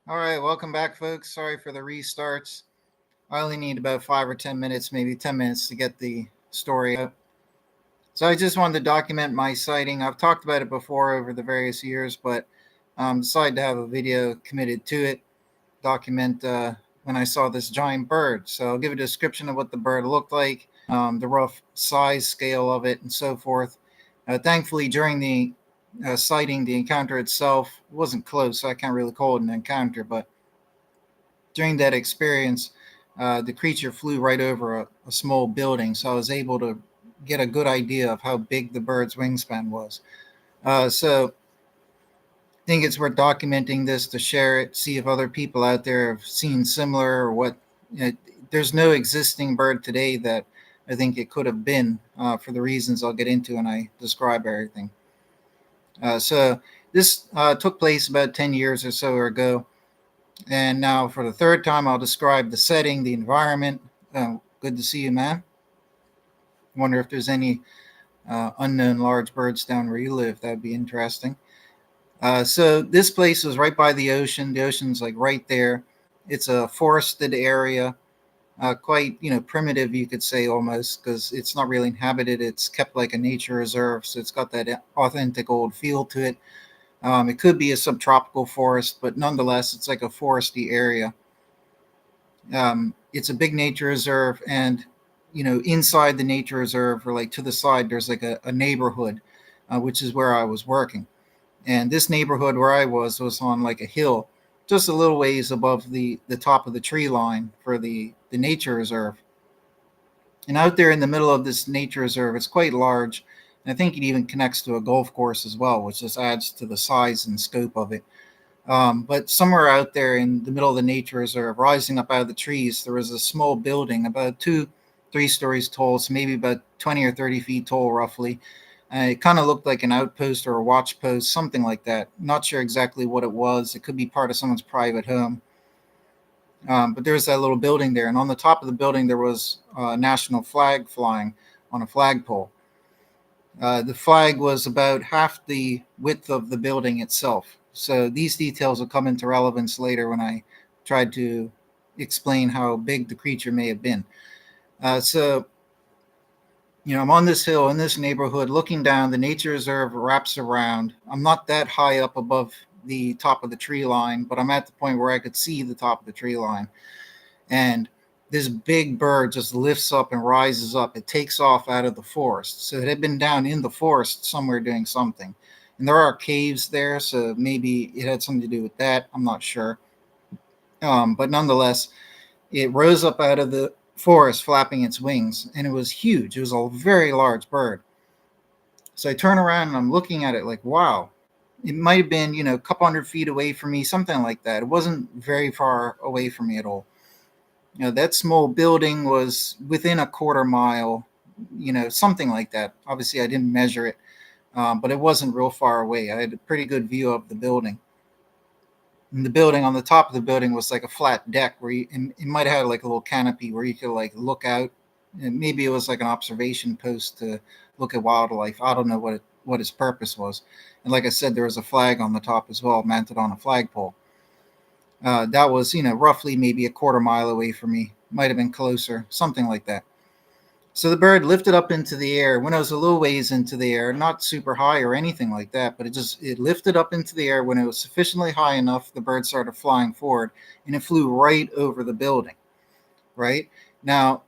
All right, welcome back, folks. Sorry for the restarts. I only need about 5 or 10 minutes, maybe 10 minutes to get the story out. So I just wanted to document my sighting. I've talked about it before over the various years, but decided to have a video committed to it, document when I saw this giant bird. So I'll give a description of what the bird looked like, the rough size scale of it, and so forth. Thankfully, during the sighting, the encounter itself wasn't close, so I can't really call it an encounter, but during that experience, the creature flew right over a small building, so I was able to get a good idea of how big the bird's wingspan was. So I think it's worth documenting this to share it, see if other people out there have seen similar or what. There's no existing bird today that I think it could have been for the reasons I'll get into when I describe everything. So this took place about 10 years or so ago. And now, for the third time, I'll describe the setting, the environment. Good to see you, man. Wonder if there's any unknown large birds down where you live. That'd be interesting. So this place is right by the ocean. The ocean's like right there. It's a forested area, quite primitive, you could say almost, because it's not really inhabited. It's kept like a nature reserve, so it's got that authentic old feel to it. It could be a subtropical forest, but nonetheless, it's like a foresty area. It's a big nature reserve, and inside the nature reserve, or like to the side, there's like a neighborhood, which is where I was working. And this neighborhood where I was on like a hill, just a little ways above the top of the tree line for the nature reserve. And out there in the middle of this nature reserve, it's quite large. And I think it even connects to a golf course as well, which just adds to the size and scope of it. But somewhere out there in the middle of the nature reserve, rising up out of the trees, there was a small building about 3 stories tall, so maybe about 20 or 30 feet tall, roughly. It kind of looked like an outpost or a watch post, something like that. Not sure exactly what it was. It could be part of someone's private home. But there was that little building there, and on the top of the building there was a national flag flying on a flagpole. The flag was about half the width of the building itself. So these details will come into relevance later when I tried to explain how big the creature may have been. So I'm on this hill in this neighborhood looking down. The nature reserve wraps around. I'm not that high up above the top of the tree line, but I'm at the point where I could see the top of the tree line. And this big bird just lifts up and rises up. It takes off out of the forest. So it had been down in the forest somewhere doing something. And there are caves there, so maybe it had something to do with that. I'm not sure. But nonetheless, it rose up out of the forest flapping its wings, and it was huge. It was a very large bird. So I turn around and I'm looking at it like, wow. It might have been, a couple 100 feet away from me, something like that. It wasn't very far away from me at all. That small building was within a quarter mile, something like that. Obviously, I didn't measure it, but it wasn't real far away. I had a pretty good view of the building. And the building, on the top of the building, was like a flat deck where it might have had like a little canopy where you could like look out. And maybe it was like an observation post to look at wildlife. I don't know what its purpose was. And like I said, there was a flag on the top as well, mounted on a flagpole. That was, roughly maybe a quarter mile away from me. Might have been closer, something like that. So the bird lifted up into the air. When it was a little ways into the air, not super high or anything like that, but it lifted up into the air. When it was sufficiently high enough, the bird started flying forward, and it flew right over the building. Right now,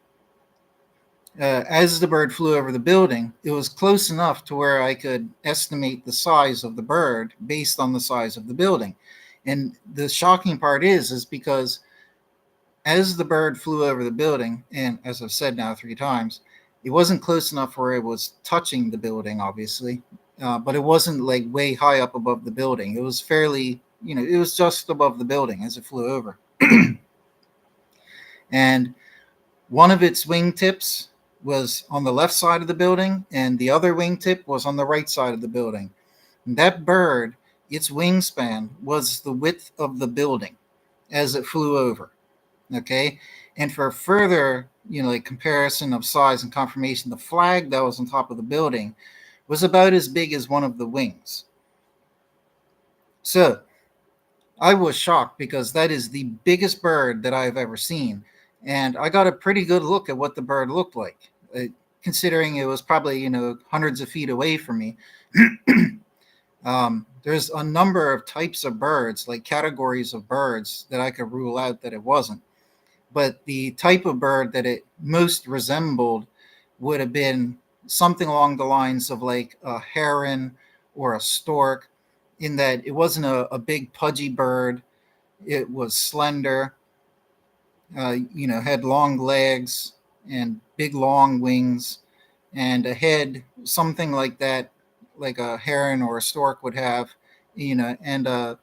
as the bird flew over the building, it was close enough to where I could estimate the size of the bird based on the size of the building. And the shocking part is because as the bird flew over the building, and as I've said now 3 times, it wasn't close enough where it was touching the building, obviously, but it wasn't like way high up above the building. It was fairly, it was just above the building as it flew over. And one of its wingtips was on the left side of the building, and the other wingtip was on the right side of the building. And that bird, its wingspan was the width of the building as it flew over. Okay. And for further, like comparison of size and confirmation, the flag that was on top of the building was about as big as one of the wings. So I was shocked because that is the biggest bird that I've ever seen. And I got a pretty good look at what the bird looked like, considering it was probably, hundreds of feet away from me. There's a number of types of birds, like categories of birds, that I could rule out that it wasn't. But the type of bird that it most resembled would have been something along the lines of like a heron or a stork, in that it wasn't a big pudgy bird. It was slender, had long legs and big long wings and a head, something like that, like a heron or a stork would have, and a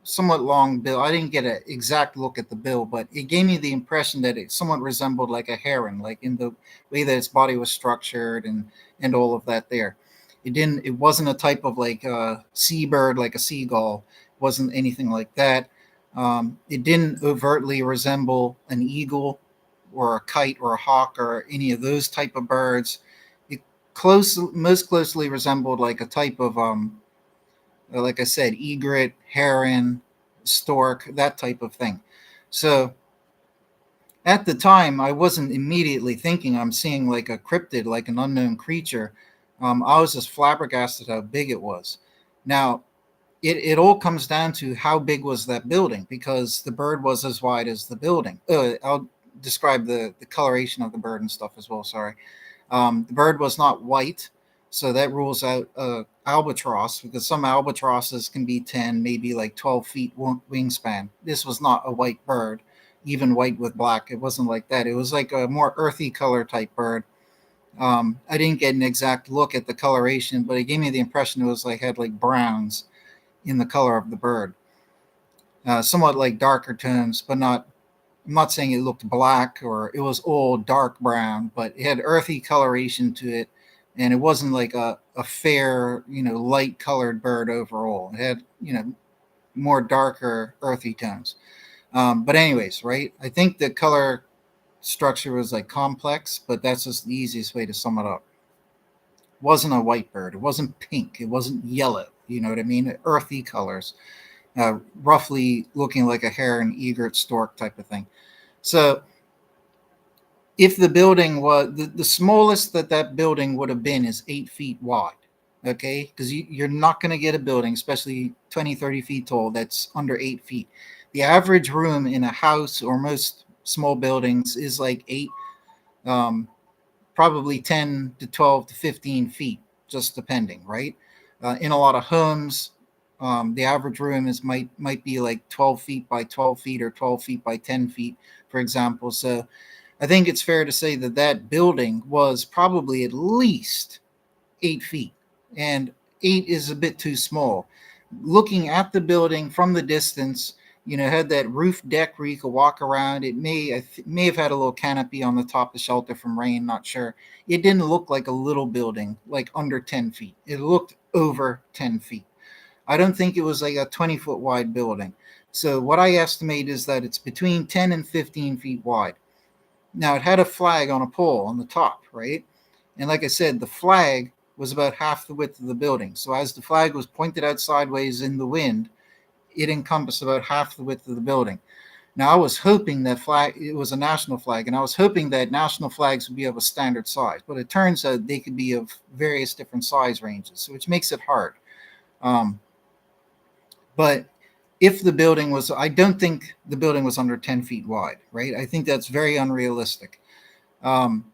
somewhat long bill. I didn't get an exact look at the bill, but it gave me the impression that it somewhat resembled like a heron, like in the way that its body was structured and all of that there. It didn't. It wasn't a type of like a seabird, like a seagull. It wasn't anything like that. It didn't overtly resemble an eagle or a kite or a hawk or any of those type of birds. It most closely resembled like a type of like I said, egret, heron, stork, that type of thing. So at the time, I wasn't immediately thinking I'm seeing like a cryptid, like an unknown creature. I was just flabbergasted how big it was. Now, it all comes down to how big was that building, because the bird was as wide as the building. I'll describe the coloration of the bird and stuff as well. Sorry. The bird was not white, so that rules out albatross, because some albatrosses can be 10, maybe like 12 feet wingspan. This was not a white bird, even white with black. It wasn't like that. It was like a more earthy color type bird. I didn't get an exact look at the coloration, but it gave me the impression it was like had like browns in the color of the bird, somewhat like darker tones, but not. I'm not saying it looked black or it was all dark brown, but it had earthy coloration to it, and it wasn't like a fair, light colored bird overall. It had, more darker, earthy tones. But anyways, right? I think the color structure was like complex, but that's just the easiest way to sum it up. It wasn't a white bird. It wasn't pink. It wasn't yellow. You know what I mean? Earthy colors, roughly looking like a heron, egret, stork type of thing. So if the building was the smallest that building would have been is 8 feet wide, okay, because you're not going to get a building, especially 20, 30 feet tall, that's under 8 feet. The average room in a house or most small buildings is like eight, um, probably 10 to 12 to 15 feet, just depending, right? In a lot of homes, the average room might be like 12 feet by 12 feet or 12 feet by 10 feet, for example. So I think it's fair to say that that building was probably at least 8 feet, and eight is a bit too small. Looking at the building from the distance, had that roof deck where you could walk around. It may have had a little canopy on the top to shelter from rain. Not sure. It didn't look like a little building, like under 10 feet. It looked over 10 feet. I don't think it was like a 20-foot wide building. So what I estimate is that it's between 10 and 15 feet wide. Now it had a flag on a pole on the top, right? And like I said, the flag was about half the width of the building. So as the flag was pointed out sideways in the wind, it encompassed about half the width of the building. Now I was hoping that flag it was a national flag, and I was hoping that national flags would be of a standard size, but it turns out they could be of various different size ranges, which makes it hard. Um, but if the building was, I don't think the building was under 10 feet wide, right? I think that's very unrealistic. Um,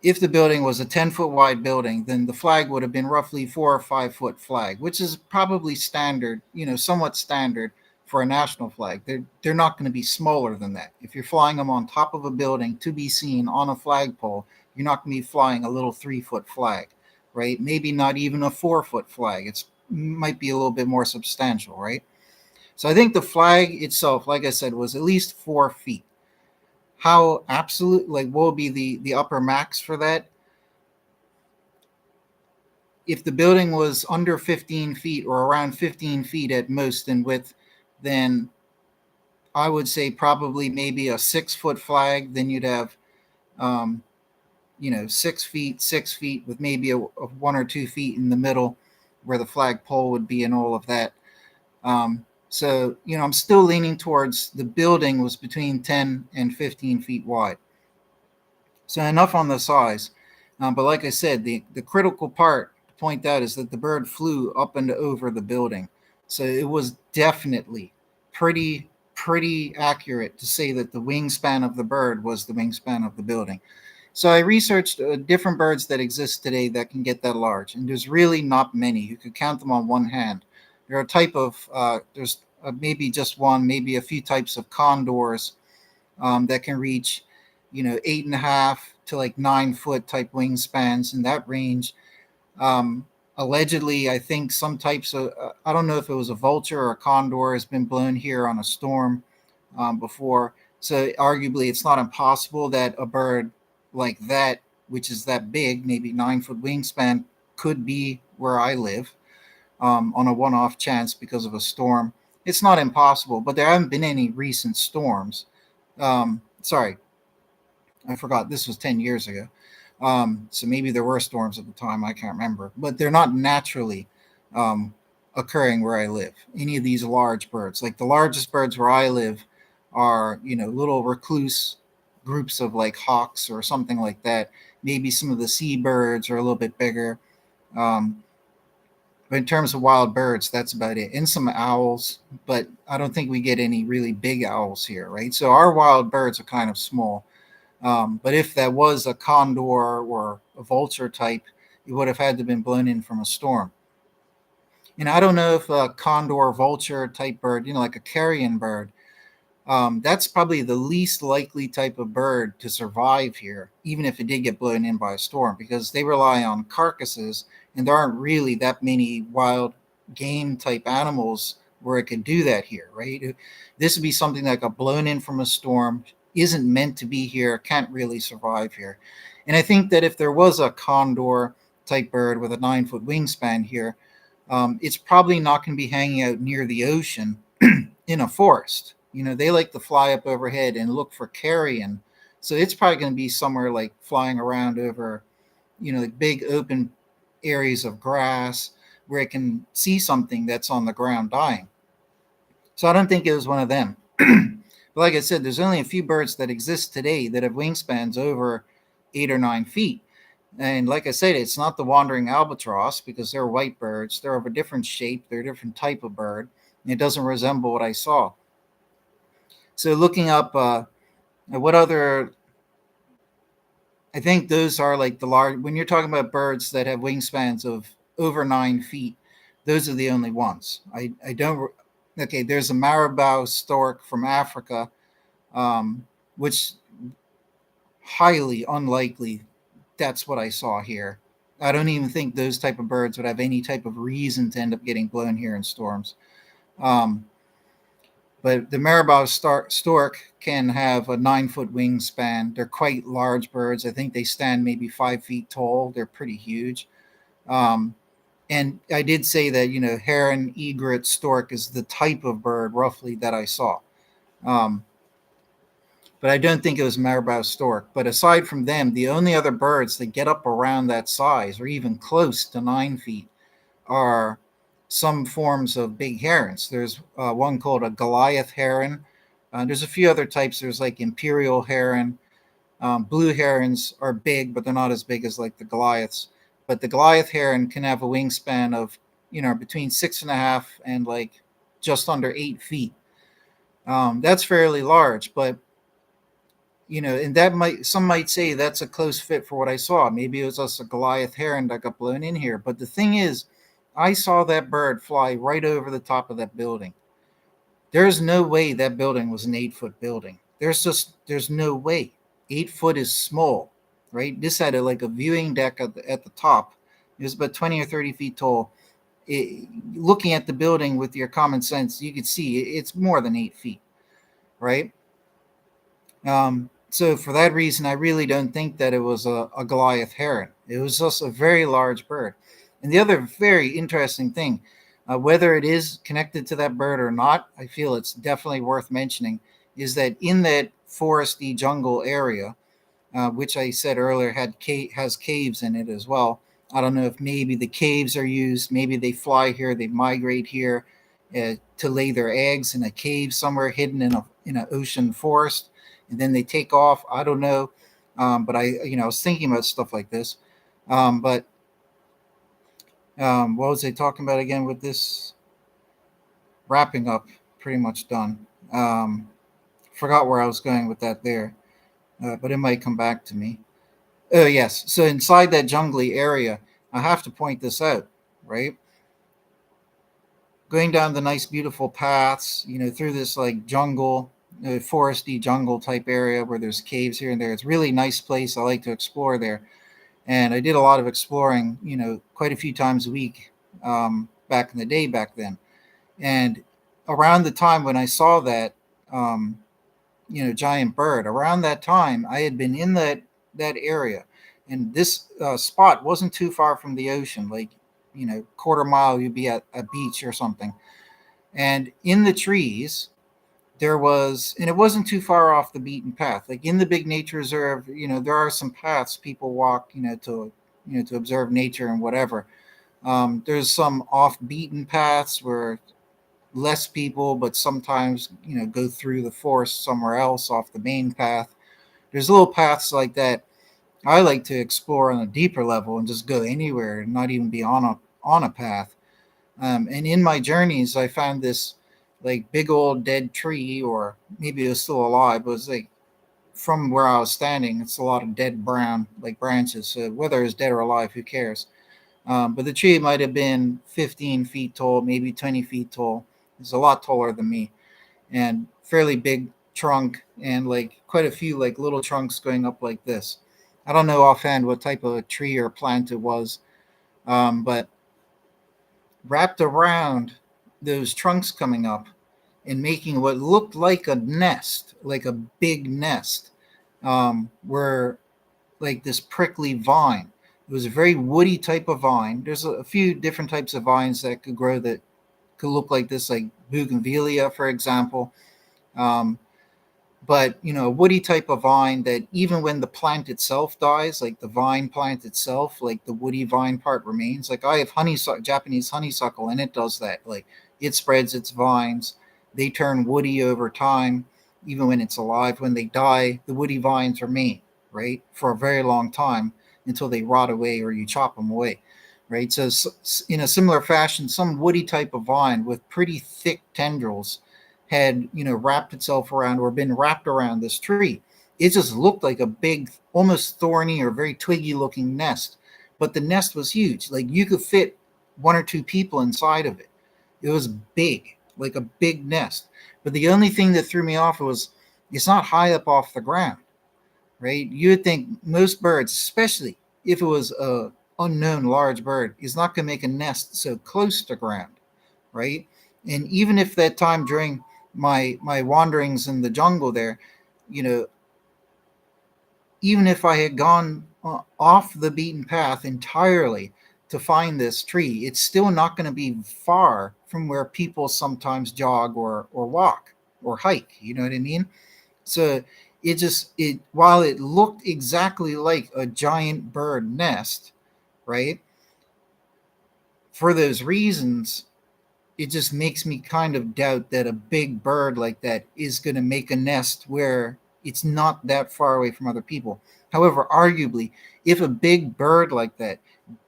if the building was a 10-foot wide building, then the flag would have been roughly 4 or 5 foot flag, which is probably standard, somewhat standard for a national flag. They're not going to be smaller than that. If you're flying them on top of a building to be seen on a flagpole, you're not going to be flying a little 3 foot flag, right? Maybe not even a 4 foot flag. It's might be a little bit more substantial, right? So I think the flag itself, like I said, was at least 4 feet. How absolute, like, what would be the upper max for that? If the building was under 15 feet or around 15 feet at most in width, then I would say probably maybe a 6 foot flag. Then you'd have, um, 6 feet, 6 feet with maybe a 1 or 2 feet in the middle where the flag pole would be and all of that. So, I'm still leaning towards the building was between 10 and 15 feet wide. So enough on the size. But like I said, the critical part to point out is that the bird flew up and over the building. So it was definitely pretty accurate to say that the wingspan of the bird was the wingspan of the building. So I researched different birds that exist today that can get that large, and there's really not many. You could count them on one hand. There are a type of there's maybe just one, maybe a few types of condors that can reach, 8.5 to like 9 foot type wingspans in that range. Um, Allegedly, I think some types of I don't know if it was a vulture or a condor has been blown here on a storm before. So arguably, it's not impossible that a bird like that, which is that big, maybe 9 foot wingspan, could be where I live on a one-off chance because of a storm. It's not impossible, but there haven't been any recent storms. Sorry, I forgot this was 10 years ago. So maybe there were storms at the time. I can't remember, but they're not naturally um, occurring where I live. Any of these large birds, like the largest birds where I live, are little recluse groups of like hawks or something like that. Maybe some of the seabirds are a little bit bigger. Um, but in terms of wild birds, that's about it. And some owls, but I don't think we get any really big owls here, right? So our wild birds are kind of small. But if that was a condor or a vulture type, it would have had to have been blown in from a storm. And I don't know if a condor vulture type bird, like a carrion bird, that's probably the least likely type of bird to survive here, even if it did get blown in by a storm, because they rely on carcasses, and there aren't really that many wild game type animals where it could do that here, right? This would be something that got blown in from a storm, isn't meant to be here, can't really survive here. And I think that if there was a condor type bird with a 9 foot wingspan here, it's probably not going to be hanging out near the ocean in a forest. They like to fly up overhead and look for carrion. So it's probably going to be somewhere like flying around over, like big open areas of grass where it can see something that's on the ground dying. So I don't think it was one of them. But like I said, there's only a few birds that exist today that have wingspans over 8 or 9 feet. And like I said, it's not the wandering albatross because they're white birds. They're of a different shape. They're a different type of bird. And it doesn't resemble what I saw. So looking up what other, I think those are like the large, when you're talking about birds that have wingspans of over 9 feet, those are the only ones. I don't, okay, there's a marabou stork from Africa, which highly unlikely that's what I saw here. I don't even think those type of birds would have any type of reason to end up getting blown here in storms. Um, but the marabou stork can have a 9 foot wingspan. They're quite large birds. I think they stand maybe 5 feet tall. They're pretty huge. Um, and I did say that, heron, egret, stork is the type of bird roughly that I saw. Um, but I don't think it was marabou stork. But aside from them, the only other birds that get up around that size or even close to 9 feet are some forms of big herons. There's one called a Goliath heron. There's a few other types. There's like imperial heron. Blue herons are big, but they're not as big as like the Goliaths. But the Goliath heron can have a wingspan of, between 6.5 and like just under 8 feet. That's fairly large, but and that some might say that's a close fit for what I saw. Maybe it was just a Goliath heron that got blown in here. But the thing is, I saw that bird fly right over the top of that building. There's no way that building was an 8 foot building. There's no way. 8 foot is small, right? This had like a viewing deck at the top. It was about 20 or 30 feet tall. Looking at the building with your common sense, you could see it's more than 8 feet, right? So for that reason, I really don't think that it was a Goliath heron. It was just a very large bird. And the other very interesting thing, whether it is connected to that bird or not, I feel it's definitely worth mentioning, is that in that foresty jungle area, which I said earlier has caves in it as well. I don't know if maybe the caves are used, maybe they fly here, they migrate here. to lay their eggs in a cave somewhere hidden in an ocean forest, and then they take off. I don't know, but I was thinking about stuff like this. But what was I talking about again with this? Wrapping up, pretty much done. Forgot where I was going with that there, but it might come back to me. Oh yes, so inside that jungly area, I have to point this out, right? Going down the nice, beautiful paths, through this like jungle, foresty jungle type area where there's caves here and there. It's a really nice place. I like to explore there, and I did a lot of exploring, quite a few times a week, back in the day, back then. And around the time when I saw that, giant bird, around that time, I had been in that area, and this spot wasn't too far from the ocean, like quarter mile, you'd be at a beach or something. And in the trees, there was, and it wasn't too far off the beaten path. Like in the big nature reserve, there are some paths people walk, to observe nature and whatever. There's some off beaten paths where less people, but sometimes go through the forest somewhere else off the main path. There's little paths like that. I like to explore on a deeper level and just go anywhere and not even be on a path. And in my journeys, I found this like big old dead tree, or maybe it was still alive, but it was like from where I was standing, it's a lot of dead brown like branches. So whether it's dead or alive, who cares? But the tree might have been 15 feet tall, maybe 20 feet tall. It's a lot taller than me, and fairly big trunk, and like quite a few like little trunks going up like this. I don't know offhand what type of tree or plant it was, but wrapped around those trunks coming up and making what looked like a nest, like a big nest, were like this prickly vine. It was a very woody type of vine. There's a few different types of vines that could grow that could look like this, like bougainvillea, for example. Um, but a woody type of vine that even when the plant itself dies, like the vine plant itself, like the woody vine part remains. Like I have honeysuckle, Japanese honeysuckle, and it does that. Like it spreads its vines, they turn woody over time, even when it's alive. When they die, the woody vines remain, right, for a very long time, until they rot away or you chop them away, right? So in a similar fashion, some woody type of vine with pretty thick tendrils had wrapped itself around or been wrapped around this tree. It just looked like a big, almost thorny or very twiggy looking nest, but the nest was huge. Like you could fit one or two people inside of it. It was big, like a big nest. But the only thing that threw me off was it's not high up off the ground, right? You would think most birds, especially if it was a unknown large bird, is not going to make a nest so close to ground, right? And even if that time during my wanderings in the jungle there, you know, even if I had gone off the beaten path entirely to find this tree, it's still not going to be far from where people sometimes jog or walk or hike. You know what I mean? So it while it looked exactly like a giant bird nest, right? For those reasons, it just makes me kind of doubt that a big bird like that is going to make a nest where it's not that far away from other people. However, arguably, if a big bird like that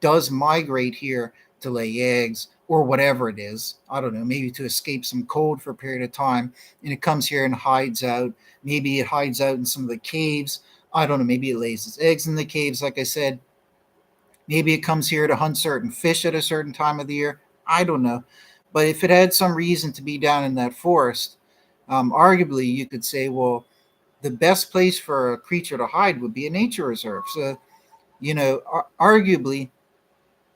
does migrate here to lay eggs or whatever it is, I don't know, maybe to escape some cold for a period of time, and it comes here and hides out, maybe it hides out in some of the caves. I don't know, maybe it lays its eggs in the caves, like I said. Maybe it comes here to hunt certain fish at a certain time of the year. I don't know. But if it had some reason to be down in that forest, arguably you could say, well, the best place for a creature to hide would be a nature reserve. So, arguably,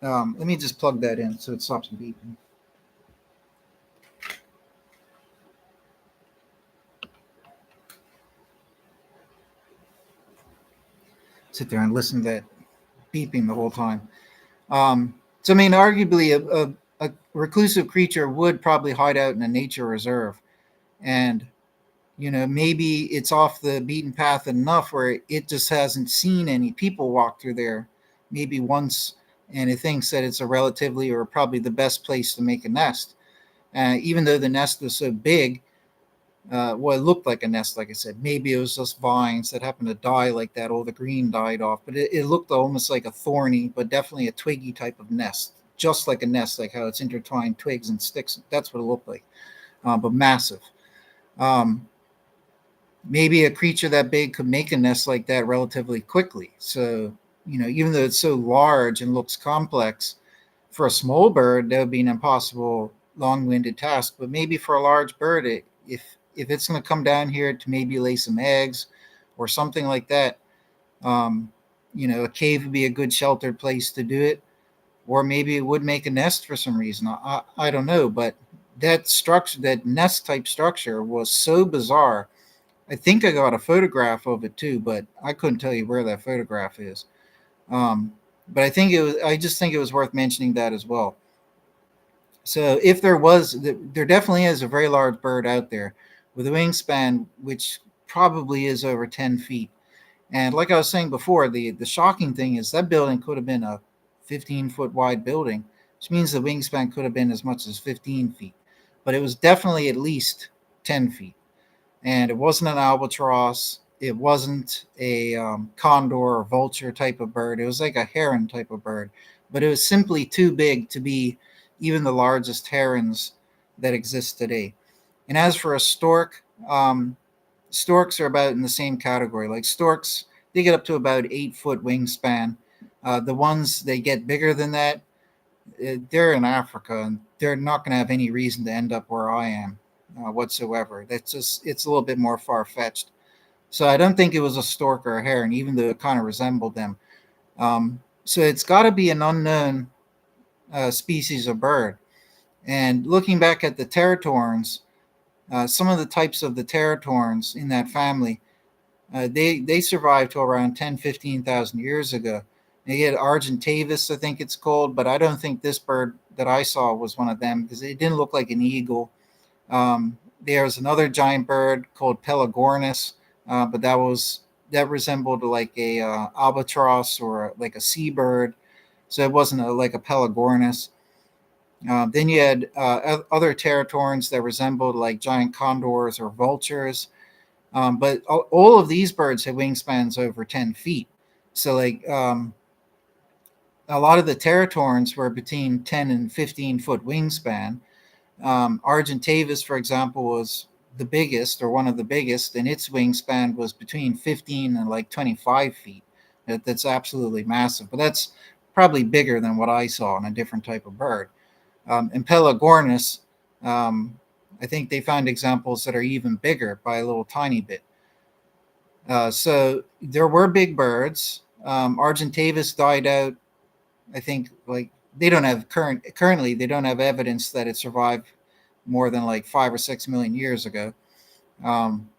let me just plug that in so it stops beeping. Sit there and listen to that beeping the whole time. So, I mean, arguably, a reclusive creature would probably hide out in a nature reserve. And maybe it's off the beaten path enough where it just hasn't seen any people walk through there maybe once, and it thinks that it's a relatively or probably the best place to make a nest. Even though the nest was so big, well, it looked like a nest, like I said. Maybe it was just vines that happened to die like that. All the green died off, but it looked almost like a thorny, but definitely a twiggy type of nest, just like a nest, like how it's intertwined twigs and sticks. That's what it looked like, but massive. Um, Maybe a creature that big could make a nest like that relatively quickly. So, even though it's so large and looks complex, for a small bird, that would be an impossible, long-winded task. But maybe for a large bird, if it's going to come down here to maybe lay some eggs or something like that, um, a cave would be a good sheltered place to do it. Or maybe it would make a nest for some reason. I don't know, but that structure, that nest type structure, was so bizarre. I think I got a photograph of it too, but I couldn't tell you where that photograph is. Um, but I think it was. I just think it was worth mentioning that as well. So if there was, there definitely is a very large bird out there with a wingspan which probably is over 10 feet. And like I was saying before, the shocking thing is that building could have been a 15-foot wide building, which means the wingspan could have been as much as 15 feet. But it was definitely at least 10 feet. And it wasn't an albatross. It wasn't a condor or vulture type of bird. It was like a heron type of bird, but it was simply too big to be even the largest herons that exist today. And as for a stork, storks are about in the same category. Like storks, they get up to about 8 foot wingspan. The ones they get bigger than that, they're in Africa, and they're not going to have any reason to end up where I am whatsoever. That's just it's a little bit more far fetched. So I don't think it was a stork or a heron, even though it kind of resembled them. So it's got to be an unknown species of bird. And looking back at the teratorns, some of the types of the teratorns in that family, they survived to around 10, 15,000 years ago. And you get Argentavis, I think it's called, but I don't think this bird that I saw was one of them because it didn't look like an eagle. There's another giant bird called Pelagornis, but that resembled like a albatross or like a seabird, so it wasn't like a Pelagornis. Then you had other teratorns that resembled like giant condors or vultures, but all of these birds have wingspans over 10 feet. So like a lot of the teratorns were between 10 and 15-foot wingspan. Argentavis, for example, was the biggest or one of the biggest, and its wingspan was between 15 and like 25 feet. That's absolutely massive, but that's probably bigger than what I saw in a different type of bird. And Pelagornis, I think they found examples that are even bigger by a little tiny bit. So there were big birds. Argentavis died out. I think like they don't have currently they don't have evidence that it survived more than like 5 or 6 million years ago. Um,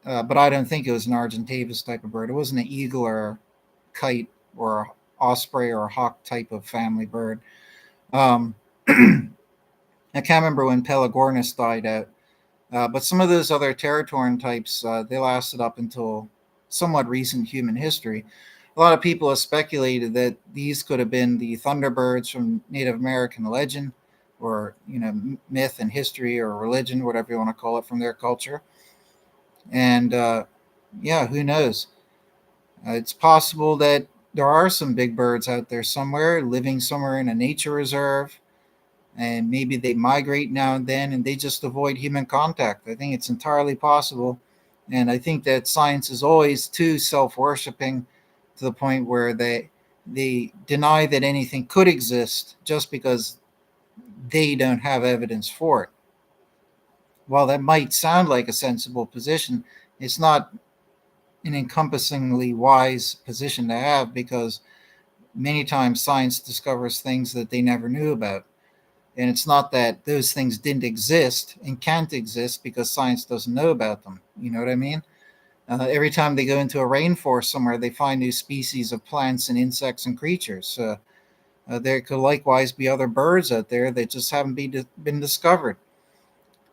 but I don't think it was an Argentavis type of bird. It wasn't an eagle or a kite or a osprey or a hawk type of family bird. Um, I can't remember when Pelagornis died out, but some of those other Territorian types they lasted up until somewhat recent human history. A lot of people have speculated that these could have been the thunderbirds from Native American legend, or myth and history or religion, whatever you want to call it, from their culture. And yeah, who knows? It's possible that there are some big birds out there somewhere, living somewhere in a nature reserve, and maybe they migrate now and then and they just avoid human contact. I think it's entirely possible. And I think that science is always too self-worshipping to the point where they deny that anything could exist just because they don't have evidence for it. While that might sound like a sensible position, it's not an encompassingly wise position to have, because many times science discovers things that they never knew about. And it's not that those things didn't exist and can't exist because science doesn't know about them. You know what I mean? Every time they go into a rainforest somewhere, they find new species of plants and insects and creatures. There could likewise be other birds out there that just haven't been discovered.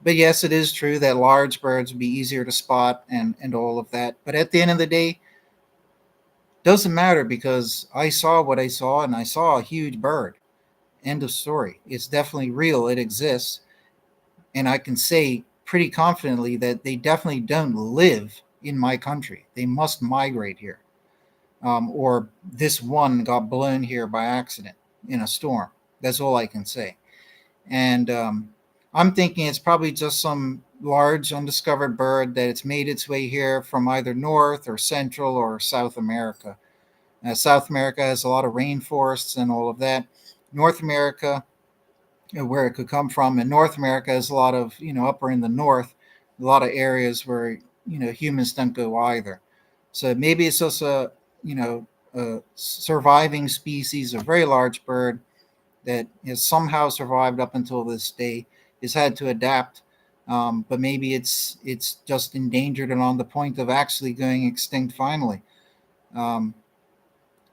But yes, it is true that large birds would be easier to spot and all of that. But at the end of the day, doesn't matter, because I saw what I saw and I saw a huge bird. End of story. It's definitely real. It exists. And I can say pretty confidently that they definitely don't live in my country. They must migrate here. Or this one got blown here by accident in a storm. That's all I can say. And I'm thinking it's probably just some large undiscovered bird that it's made its way here from either North or Central or South America. South America has a lot of rainforests and all of that. North America, where it could come from, and North America has a lot of, upper in the north, a lot of areas where, humans don't go either. So maybe it's just a surviving species, a very large bird that has somehow survived up until this day, has had to adapt, but maybe it's just endangered and on the point of actually going extinct finally. Um,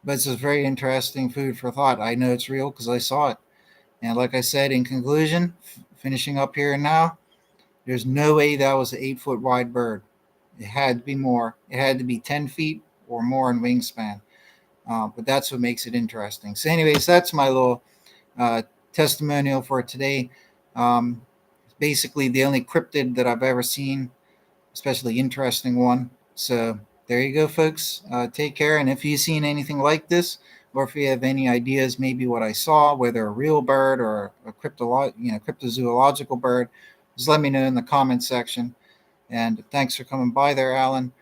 but it's a very interesting food for thought. I know it's real because I saw it. And like I said, in conclusion, finishing up here and now, there's no way that was an 8 foot wide bird. It had to be more. It had to be 10 feet or more in wingspan. But that's what makes it interesting. So, anyways, that's my little uh, testimonial for today. Um, Basically, the only cryptid that I've ever seen, especially interesting one. So there you go, folks. Take care. And if you've seen anything like this, or if you have any ideas, maybe what I saw, whether a real bird or a cryptozoological bird, just let me know in the comment section. And thanks for coming by there, Alan.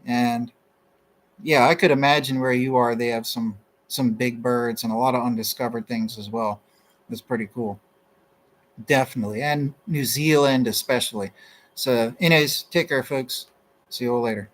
And yeah, I could imagine where you are. They have some big birds and a lot of undiscovered things as well. It's pretty cool. Definitely. And New Zealand especially. So anyways, take care folks. See you all later.